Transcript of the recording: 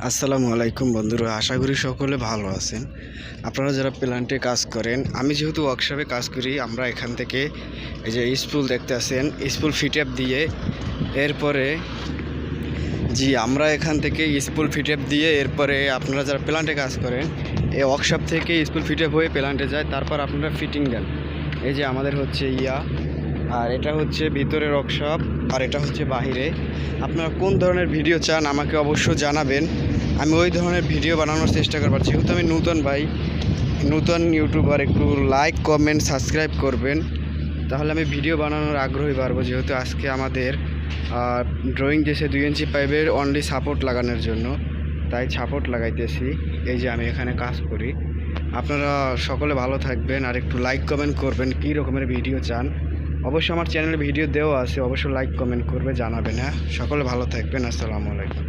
আসসালামু আলাইকুম বন্ধুরা, আশা করি সকলে ভালো আছেন। আপনারা যারা প্ল্যান্টে কাজ করেন, আমি যেহেতু ওয়ার্কশপে কাজ করি, আমরা এখান থেকে এই যে স্পুল দেখতে আছেন, স্পুল ফিটঅ্যাপ দিয়ে এরপরে আমরা এখান থেকে স্পুল ফিটঅ্যাপ দিয়ে এরপরে আপনারা যারা প্ল্যান্টে কাজ করেন এই ওয়ার্কশপ থেকে স্পুল ফিটঅ্যাপ হয়ে প্ল্যান্টে যায়, তারপর আপনারা ফিটিং দেন। এই যে আমাদের হচ্ছে আর এটা হচ্ছে ভিতরের ওয়ার্কশপ, আর এটা হচ্ছে বাহিরে। আপনারা কোন ধরনের ভিডিও চান আমাকে অবশ্যই জানাবেন, আমি ওই ধরনের ভিডিও বানানোর চেষ্টা করব। যেহেতু আমি নতুন ইউটিউবার, একটু লাইক কমেন্ট সাবস্ক্রাইব করবেন, তাহলে আমি ভিডিও বানানোর আগ্রহী বাড়বো। যেহেতু আজকে আমাদের ড্রয়িং দিয়েছে 2 ইঞ্চি পাইপের অনলি সাপোর্ট লাগানোর জন্য, তাই সাপোর্ট লাগাইতেছি। এই যে আমি এখানে কাজ করি। আপনারা সকলে ভালো থাকবেন, আর একটু লাইক কমেন্ট করবেন কী রকমের ভিডিও চান। অবশ্যই আমার চ্যানেলে ভিডিও দেওয়া আছে, অবশ্যই লাইক কমেন্ট করবে, জানাবেন। হ্যাঁ, সকলে ভালো থাকবেন। আসসালামু আলাইকুম।